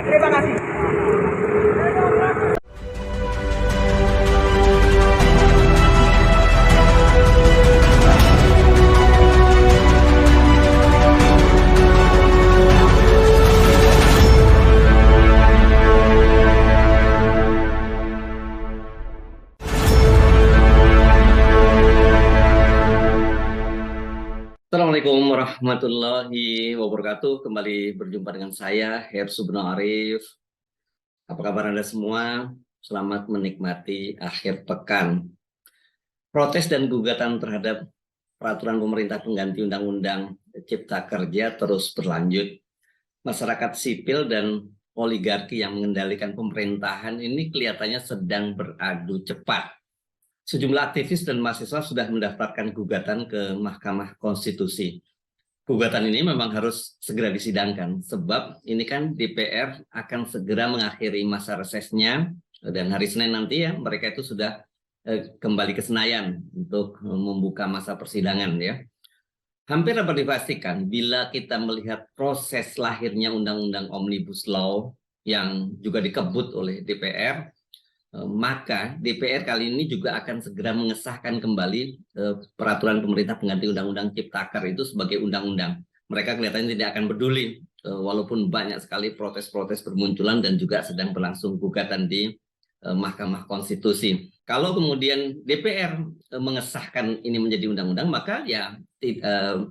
Terima kasih. Assalamualaikum warahmatullahi wabarakatuh. Kembali berjumpa dengan saya, Her Subno Arif. Apa kabar Anda semua? Selamat menikmati akhir pekan. Protes dan gugatan terhadap peraturan pemerintah pengganti Undang-Undang Cipta Kerja terus berlanjut. Masyarakat sipil dan oligarki yang mengendalikan pemerintahan ini kelihatannya sedang beradu cepat. Sejumlah aktivis dan mahasiswa sudah mendaftarkan gugatan ke Mahkamah Konstitusi. Gugatan ini memang harus segera disidangkan, sebab ini kan DPR akan segera mengakhiri masa resesnya, dan hari Senin nanti ya mereka itu sudah kembali ke Senayan untuk membuka masa persidangan ya. Hampir dapat dipastikan bila kita melihat proses lahirnya Undang-Undang Omnibus Law yang juga dikebut oleh DPR, maka DPR kali ini juga akan segera mengesahkan kembali peraturan pemerintah pengganti Undang-Undang Ciptaker itu sebagai undang-undang. Mereka kelihatannya tidak akan peduli, walaupun banyak sekali protes-protes bermunculan dan juga sedang berlangsung gugatan di Mahkamah Konstitusi. Kalau kemudian DPR mengesahkan ini menjadi undang-undang, maka ya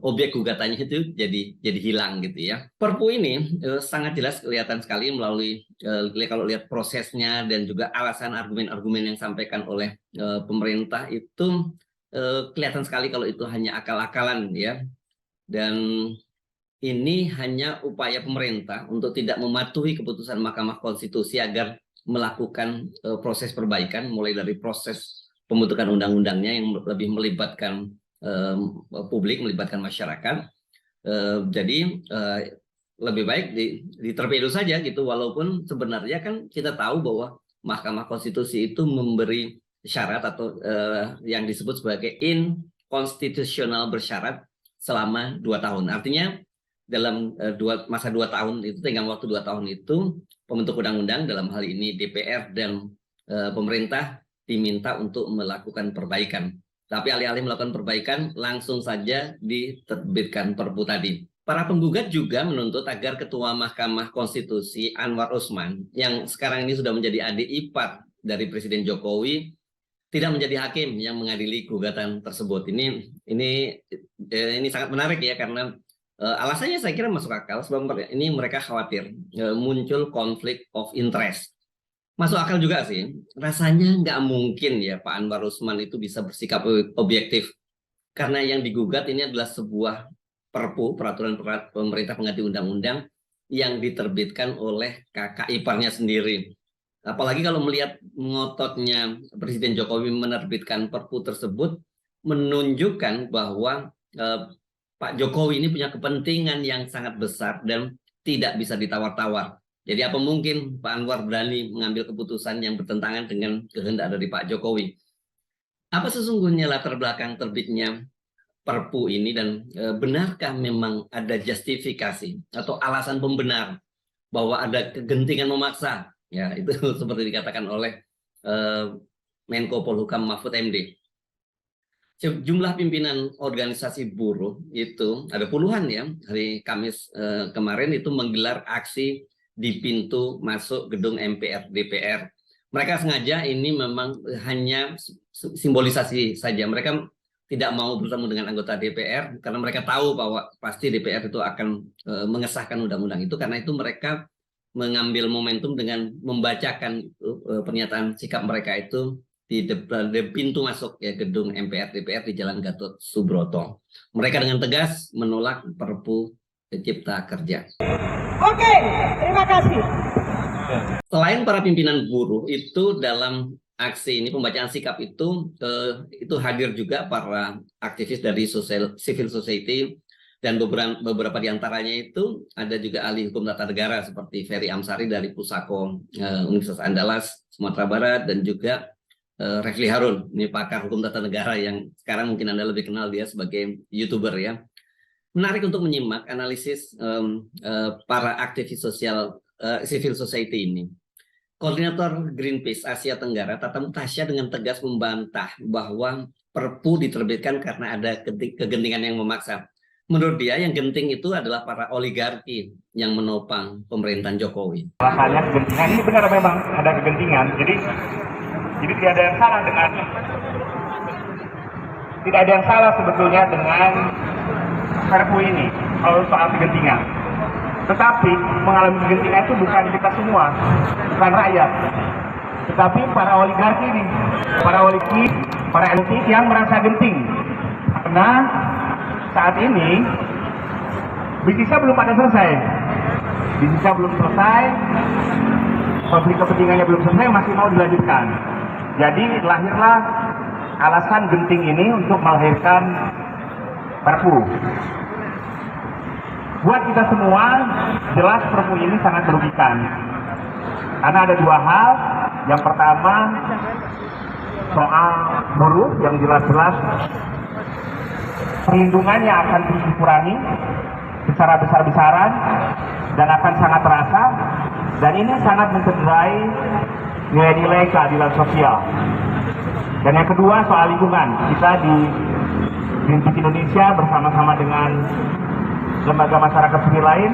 objek gugatannya itu jadi hilang gitu ya. Perpu ini sangat jelas kelihatan sekali melalui kalau lihat prosesnya dan juga alasan argumen-argumen yang disampaikan oleh pemerintah itu kelihatan sekali kalau itu hanya akal-akalan ya. Dan ini hanya upaya pemerintah untuk tidak mematuhi keputusan Mahkamah Konstitusi agar melakukan proses perbaikan, mulai dari proses pembentukan undang-undangnya yang lebih melibatkan publik, melibatkan masyarakat. Jadi lebih baik diterpedo saja gitu, walaupun sebenarnya kan kita tahu bahwa Mahkamah Konstitusi itu memberi syarat atau yang disebut sebagai inkonstitusional bersyarat selama 2 tahun. Artinya dalam masa 2 tahun itu, tenggang waktu 2 tahun itu, pembentuk undang-undang dalam hal ini DPR dan pemerintah diminta untuk melakukan perbaikan. Tapi alih-alih melakukan perbaikan, langsung saja diterbitkan Perpu tadi. Para penggugat juga menuntut agar Ketua Mahkamah Konstitusi Anwar Usman, yang sekarang ini sudah menjadi adik ipar dari Presiden Jokowi, tidak menjadi hakim yang mengadili gugatan tersebut. Ini sangat menarik ya, karena alasannya saya kira masuk akal, sebab ini mereka khawatir muncul konflik of interest. Masuk akal juga sih, rasanya nggak mungkin ya Pak Anwar Usman itu bisa bersikap objektif, karena yang digugat ini adalah sebuah perpu, peraturan pemerintah pengganti undang-undang yang diterbitkan oleh kakak iparnya sendiri. Apalagi kalau melihat ngototnya Presiden Jokowi menerbitkan perpu tersebut, menunjukkan bahwa Pak Jokowi ini punya kepentingan yang sangat besar dan tidak bisa ditawar-tawar. Jadi apa mungkin Pak Anwar berani mengambil keputusan yang bertentangan dengan kehendak dari Pak Jokowi? Apa sesungguhnya latar belakang terbitnya Perpu ini, dan benarkah memang ada justifikasi atau alasan pembenar bahwa ada kegentingan memaksa? Ya, itu seperti dikatakan oleh Menko Polhukam Mahfud MD. Jumlah pimpinan organisasi buruh itu ada puluhan ya, hari Kamis kemarin itu menggelar aksi di pintu masuk gedung MPR DPR. Mereka sengaja, ini memang hanya simbolisasi saja. Mereka tidak mau bertemu dengan anggota DPR karena mereka tahu bahwa pasti DPR itu akan mengesahkan undang-undang itu. Karena itu mereka mengambil momentum dengan membacakan pernyataan sikap mereka itu di pintu masuk ya gedung MPR DPR di Jalan Gatot Subroto. Mereka dengan tegas menolak Perpu Cipta Kerja. Oke, terima kasih. Selain para pimpinan buruh itu, dalam aksi ini pembacaan sikap itu hadir juga para aktivis dari civil society, dan beberapa diantaranya itu ada juga ahli hukum tata negara seperti Ferry Amsari dari Pusako Universitas Andalas Sumatera Barat, dan juga Refli Harun, ini pakar hukum tata negara yang sekarang mungkin Anda lebih kenal dia sebagai YouTuber ya. menarik untuk menyimak analisis para aktivis sosial civil society ini. Koordinator Greenpeace Asia Tenggara, Tata Mutasya, dengan tegas membantah bahwa Perpu diterbitkan karena ada kegentingan yang memaksa. Menurut dia, yang genting itu adalah para oligarki yang menopang pemerintahan Jokowi. Alasannya kegentingan, ini benar memang ada kegentingan. Jadi tidak ada yang salah sebetulnya dengan Perpu ini kalau soal kegentingan. Tetapi mengalami kegentingan itu bukan kita semua, bukan rakyat, tetapi para oligarki ini, para elit yang merasa genting. Karena saat ini bisnisnya belum pada selesai, konflik kepentingannya belum selesai, masih mau dilanjutkan. Jadi lahirlah alasan genting ini untuk melahirkan Perpu. Buat kita semua, jelas Perpu ini sangat merugikan. Karena ada dua hal. Yang pertama, soal buruh yang jelas-jelas perlindungannya akan terus dikurangi secara besar-besaran dan akan sangat terasa. Dan ini sangat mencederai nilai-nilai keadilan sosial. Dan yang kedua, soal lingkungan. Kita di Greenpeace Indonesia bersama-sama dengan lembaga masyarakat sivil lain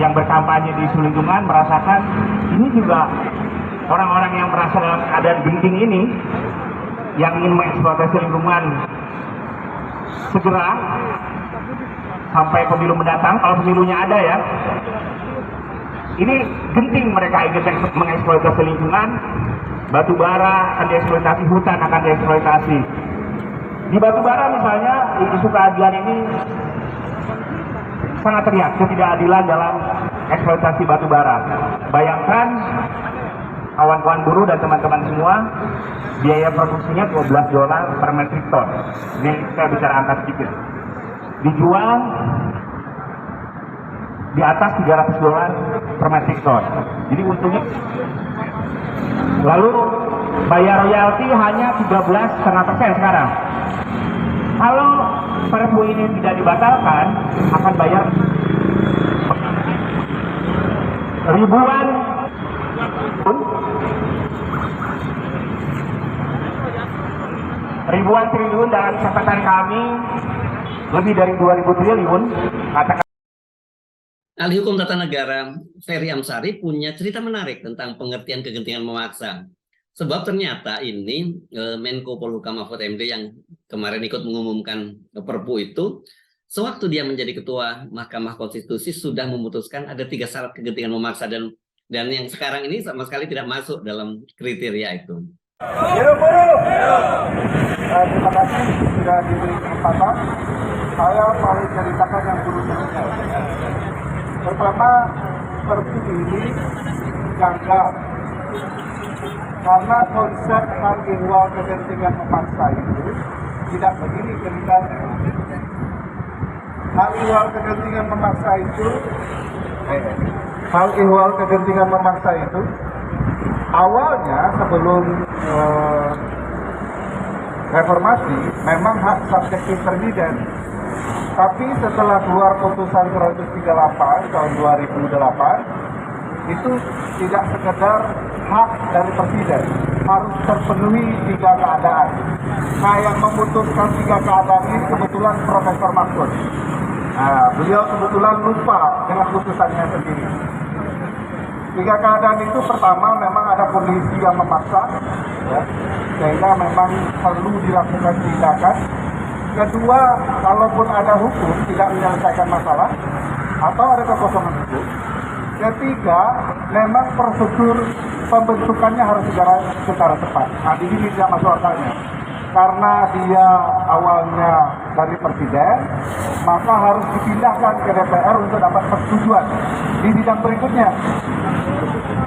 yang berkampanye di isu lingkungan merasakan ini juga orang-orang yang merasa dalam keadaan genting ini yang ingin mengeksploitasi lingkungan segera sampai pemilu mendatang, kalau pemilunya ada ya, ini genting mereka ingin mengeksploitasi lingkungan, batu bara akan dieksploitasi, hutan akan dieksploitasi. Di batu bara misalnya, isu keadilan ini sangat terlihat ketidakadilan dalam eksploitasi batu bara. Bayangkan kawan-kawan buruh dan teman-teman semua, biaya produksinya $12 per metrik ton. Ini saya bicara angka sedikit. Dijual di atas $300 per metrik ton. Jadi untungnya. Lalu bayar royalti hanya 13,5% sekarang. Kalau Perpu ini tidak dibatalkan, akan bayar ribuan triliun, dalam catatan kami lebih dari 2.000 triliun. Ahli hukum tata negara Ferry Amsari punya cerita menarik tentang pengertian kegentingan memaksa. Sebab ternyata ini Menko Polhukam Mahfud MD yang kemarin ikut mengumumkan Perpu itu, sewaktu dia menjadi ketua Mahkamah Konstitusi sudah memutuskan ada 3 syarat kegentingan memaksa, dan yang sekarang ini sama sekali tidak masuk dalam kriteria itu. Terima kasih sudah diberi kesempatan. Saya paling ceritakan yang buruk-buruknya. Pertama, Perpu ini janggal. Karena konsep hal ihwal kegentingan memaksa itu tidak begini ceritanya. Hal ihwal kegentingan memaksa itu awalnya sebelum reformasi memang hak subjektif presiden. Tapi setelah keluar putusan 138 tahun 2008, itu tidak sekedar hak dari presiden, harus terpenuhi 3 keadaan. Nah, yang memutuskan 3 keadaan ini kebetulan Profesor Mahfud. Nah, beliau kebetulan lupa dengan putusannya sendiri. 3 keadaan itu, pertama memang ada kondisi yang memaksa, ya, sehingga memang perlu dilakukan tindakan. Kedua, kalaupun ada hukum tidak menyelesaikan masalah atau ada kekosongan hukum. Ketiga, memang prosedur pembentukannya harus secara cepat. Nah, di sini tidak masuk akalnya. Karena dia awalnya dari presiden, maka harus dipindahkan ke DPR untuk dapat persetujuan di bidang berikutnya.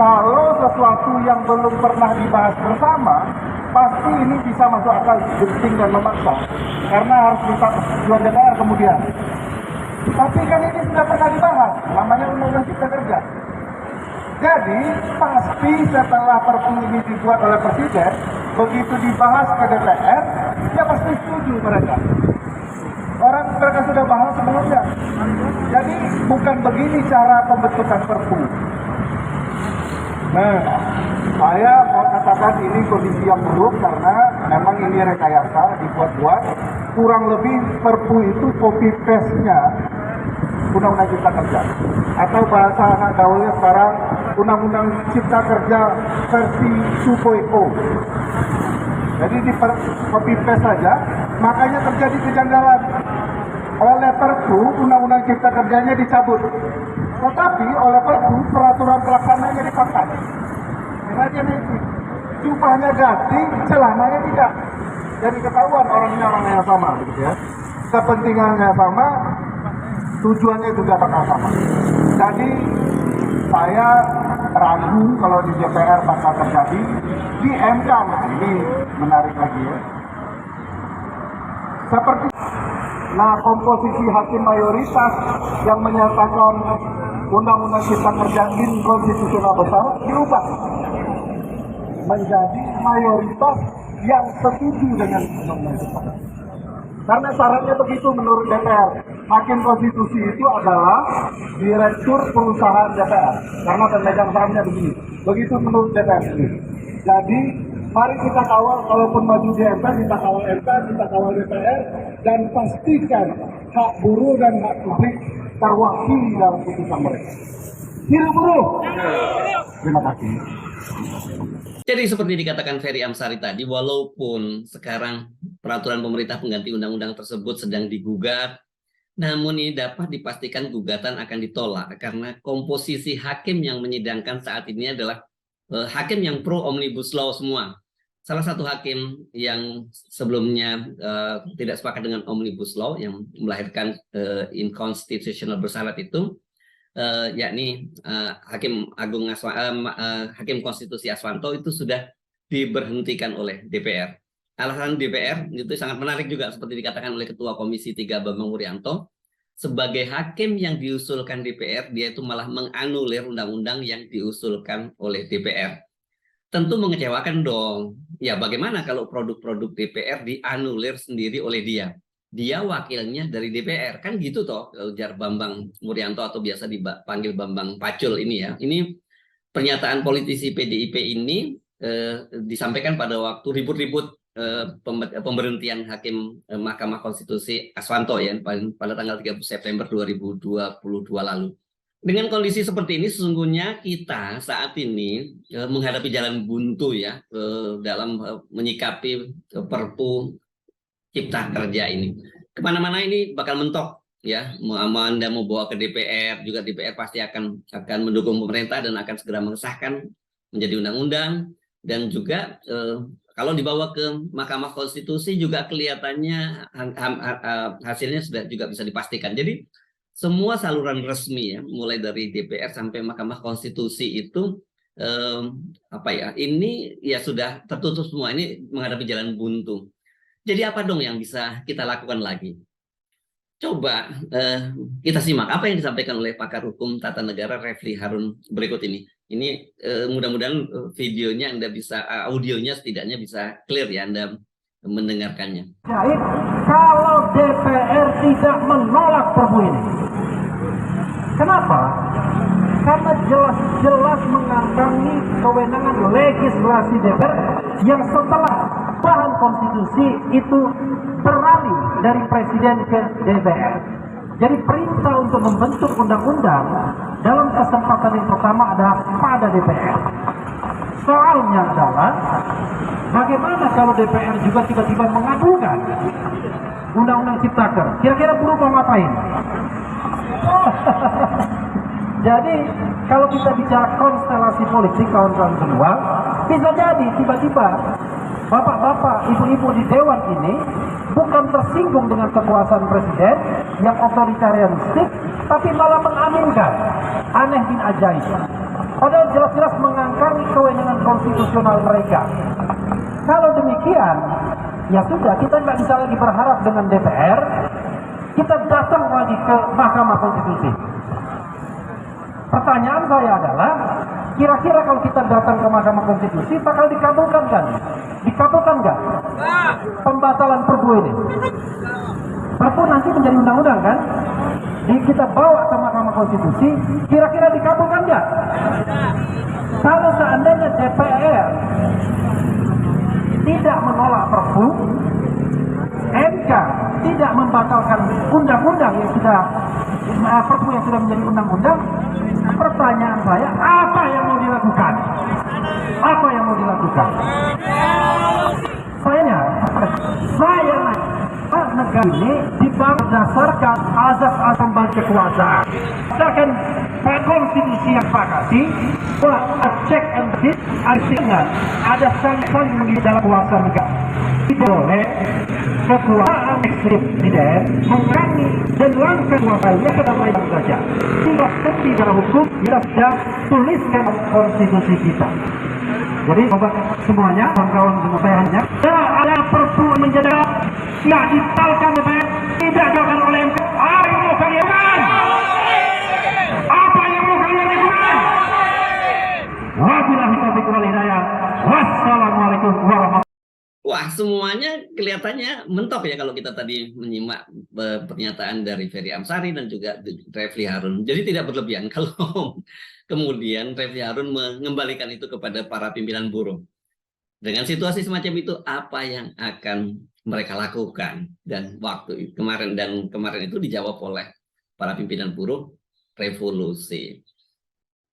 Kalau sesuatu yang belum pernah dibahas bersama, pasti ini bisa masuk akal, genting dan memaksa. Karena harus minta persetujuan DPR kemudian. Tapi kan ini sudah pernah dibahas, namanya Undang-Undang Cipta Kerja. Jadi pasti setelah Perpu ini dibuat oleh presiden, begitu dibahas ke DPR, ya pasti setuju mereka. mereka sudah bahas sebelumnya. Jadi bukan begini cara pembentukan Perpu. Nah, saya mau katakan ini kondisi yang buruk karena memang ini rekayasa dibuat-buat. Kurang lebih Perpu itu copy paste-nya Undang-Undang Cipta Kerja, atau bahasa anak gaulnya sekarang Undang-Undang Cipta Kerja versi 2.0. Jadi di copy paste saja, makanya terjadi kejanggalan. Oleh Perpu Undang-Undang Cipta Kerjanya dicabut, tetapi oleh Perpu peraturan pelaksananya dipakai. Sengaja itu jubahnya ganti, celananya tidak. Jadi ketahuan orangnya orang yang sama, gitu ya. Kepentingannya sama, tujuannya juga bakal sama. Jadi saya ragu kalau di DPR bakal terjadi. Di MK ini menarik lagi ya. Seperti komposisi hakim mayoritas yang menyatakan Undang-Undang Cipta Kerja inkonstitusional bersyarat diubah menjadi mayoritas yang setuju dengan Undang-Undang Cipta Kerja. Karena syaratnya begitu menurut DPR. Hakim konstitusi itu adalah direktur perusahaan DPR. Karena pemegang sahamnya begini. Begitu menurut DPR sendiri. Jadi mari kita kawal, kalaupun maju di MK, kita kawal MK, kita kawal DPR, dan pastikan hak buruh dan hak publik terwakili dalam putusan mereka. Hidup buruh! Terima kasih. Jadi seperti dikatakan Ferry Amsari tadi, walaupun sekarang peraturan pemerintah pengganti undang-undang tersebut sedang digugat, namun ini dapat dipastikan gugatan akan ditolak karena komposisi hakim yang menyidangkan saat ini adalah hakim yang pro omnibus law semua. Salah satu hakim yang sebelumnya tidak sepakat dengan omnibus law yang melahirkan inconstitutional bersyarat itu, yakni Hakim Agung Hakim Konstitusi Aswanto itu sudah diberhentikan oleh DPR. Alasan DPR itu sangat menarik juga seperti dikatakan oleh Ketua Komisi 3 Bambang Wuryanto. Sebagai hakim yang diusulkan DPR, dia itu malah menganulir undang-undang yang diusulkan oleh DPR. Tentu mengecewakan dong. Ya bagaimana kalau produk-produk DPR dianulir sendiri oleh dia? Dia wakilnya dari DPR, kan gitu toh, ujar Bambang Wuryanto atau biasa dipanggil Bambang Pacul ini ya. Ini pernyataan politisi PDIP ini disampaikan pada waktu ribut-ribut pemberhentian Hakim Mahkamah Konstitusi Aswanto ya pada tanggal 30 September 2022 lalu. Dengan kondisi seperti ini sesungguhnya kita saat ini menghadapi jalan buntu ya dalam menyikapi Perpu Cipta Kerja ini. Kemana-mana ini bakal mentok ya. Anda mau bawa ke DPR juga DPR pasti akan mendukung pemerintah dan akan segera mengesahkan menjadi undang-undang, dan juga kalau dibawa ke Mahkamah Konstitusi juga kelihatannya hasilnya sudah juga bisa dipastikan. Jadi semua saluran resmi ya, mulai dari DPR sampai Mahkamah Konstitusi itu ini ya sudah tertutup semua. Ini menghadapi jalan buntu. Jadi apa dong yang bisa kita lakukan lagi? Coba kita simak apa yang disampaikan oleh pakar hukum tata negara Refli Harun berikut ini. Ini mudah-mudahan videonya Anda bisa, audionya setidaknya bisa clear ya Anda mendengarkannya. Kalau DPR tidak menolak Perpu ini. Kenapa? Karena jelas-jelas mengandangi kewenangan legislasi DPR yang setelah bahan konstitusi itu beralih dari presiden ke DPR. Jadi perintah untuk membentuk undang-undang dalam kesempatan yang pertama adalah pada DPR. Soalnya adalah bagaimana kalau DPR juga tiba-tiba mengabulkan Undang-Undang Cipta Kerja? Kira-kira buruh mau ngapain? Jadi kalau kita bicara konstelasi politik kawan-kawan semua, bisa jadi tiba-tiba bapak-bapak, ibu-ibu di Dewan ini bukan tersinggung dengan kekuasaan presiden yang otoritarianistik, tapi malah mengaminkan. Aneh bin ajaib. Padahal jelas-jelas mengangkangi kewenangan konstitusional mereka. Kalau demikian, ya sudah, kita nggak bisa lagi berharap dengan DPR. Kita datang lagi ke Mahkamah Konstitusi. Pertanyaan saya adalah, kira-kira kalau kita datang ke Mahkamah Konstitusi bakal dikabulkan kan? Dikabulkan nggak pembatalan Perpu ini? Perpu nanti menjadi undang-undang kan? Kita bawa ke Mahkamah Konstitusi, kira-kira dikabulkan nggak? Kalau seandainya DPR tidak menolak Perpu, MK tidak membatalkan undang-undang yang sudah Perpu yang sudah menjadi undang-undang, pertanyaan saya, apa yang mau dilakukan? Apa yang mau dilakukan? Saya negara ini dibangun berdasarkan azas-azas pembagi kekuasaan. Berdasarkan konstitusi yang sepakati bahwa check and balance artinya ada saling di dalam kuasa negara. Tidak boleh kekuasaan presiden mengurangi dan langkah kuasanya ke dalam lain saja. Tidak seperti dalam hukum kita sudah tuliskan konstitusi kita. Jadi sobat semuanya, kawan-kawan semua saya hanya ada Perpu menjadi tidak dibatalkan tidak dilakukan oleh MK. Apa yang mau kalian lakukan? Apa yang mau kalian lakukan? Wabillahi taufiq wal hidayah. Wassalamualaikum warahmatullahi wabarakatuh. Wah, semuanya kelihatannya mentok ya kalau kita tadi menyimak pernyataan dari Ferry Amsari dan juga Refli Harun. Jadi tidak berlebihan kalau kemudian Refli Harun mengembalikan itu kepada para pimpinan buruh. Dengan situasi semacam itu, apa yang akan mereka lakukan? Dan waktu kemarin itu dijawab oleh para pimpinan buruh, revolusi.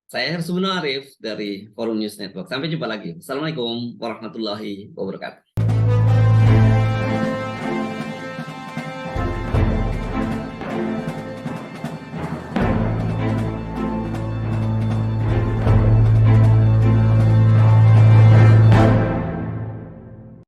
Saya Hersubno Arif dari Forum News Network. Sampai jumpa lagi. Assalamualaikum warahmatullahi wabarakatuh.